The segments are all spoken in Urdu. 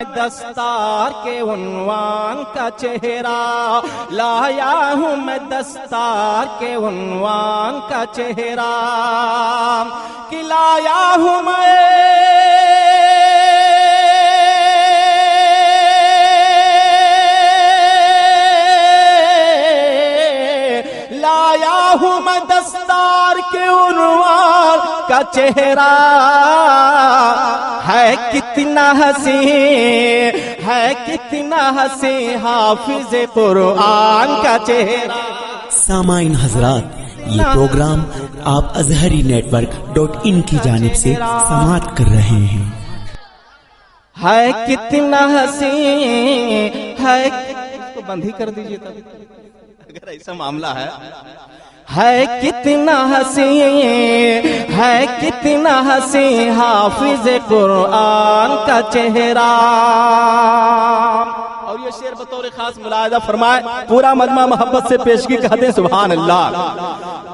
دستار کے عنوان کا چہرہ لایا ہوں میں دستار کے عنوان کا چہرہ کہ لایا ہوں میں دستار کے عنوان کا چہرہ ہے کتنا حسین حافظ قرآن کا چہرہ۔ سامعین حضرات، یہ پروگرام آپ ازہری نیٹ ورک .in کی جانب سے سماعت کر رہے ہیں۔ ہے کتنا حسین ہے، اس کو بند ہی کر دیجئے تب اگر ایسا معاملہ ہے کتنا حسین حافظ قرآن کا چہرہ۔ اور یہ شعر بطور خاص ملاحظہ فرمائے، پورا مجمع محبت سے پیشگی کہتے ہیں سبحان اللہ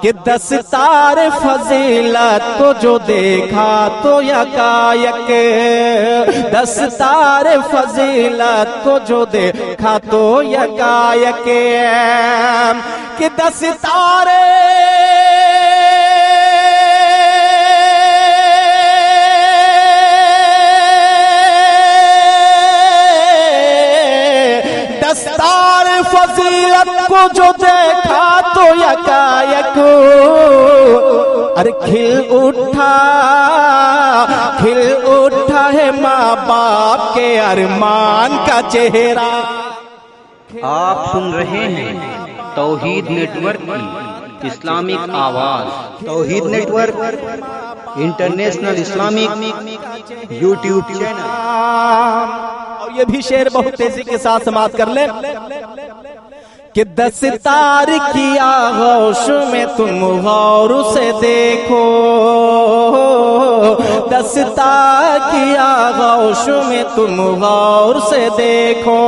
کہ دستار فضیلت کو جو دیکھا تو یکایک، دستار فضیلت کو جو دیکھا تو یکایک کہ دستار فضیلت کو جو دیکھا تو یکایک ارے کھل اٹھا ہے ماں باپ کے ارمان کا چہرہ۔ آپ سن رہے ہیں توحید نیٹ ورک کی اسلامک آواز۔ Tauheed network international Islamic YouTube channel. اور یہ بھی شعر بہت تیزی کے ساتھ سماعت کر لیں کہ دستار کی آغوش میں تم غور سے دیکھو، دستار کی آغوش میں تم غور سے دیکھو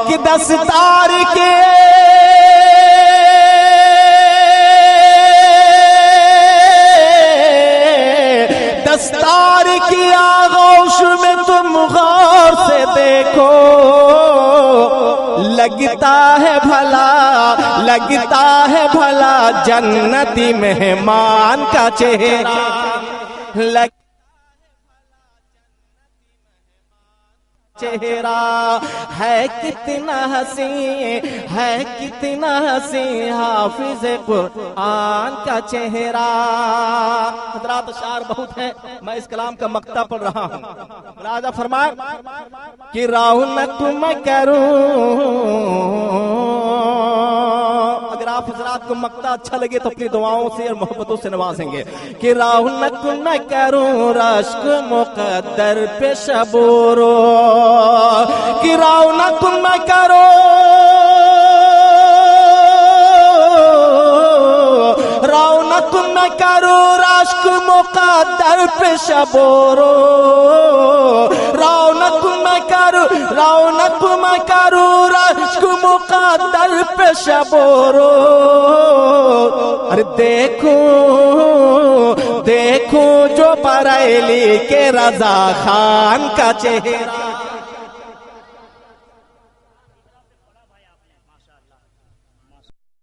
کہ دستار کے دستار کی آغوش میں تم غور سے دیکھو، لگتا ہے بھلا جنتی مہمان کا چہرہ، چہرہ ہے کتنا حسین حافظ قرآن کا چہرہ۔ حضرات اشعار بہت ہیں، میں اس کلام کا مقطع پڑھ رہا ہوں، ملاحظہ فرمائے کہ رونق میں کروں، اگر آپ حضرات کو مقطع اچھا لگے تو اپنی دعاؤں سے اور محبتوں سے نوازیں گے کہ رونق میں کروں رشک مقدر پہ شبورو، کہ رونق میں کرو رشک مقدر پہ شبورو، رونق میں کرو رشک مقدر پہ شبورو، ارے دیکھو جو بریلی کے رضا خان کا چہرہ۔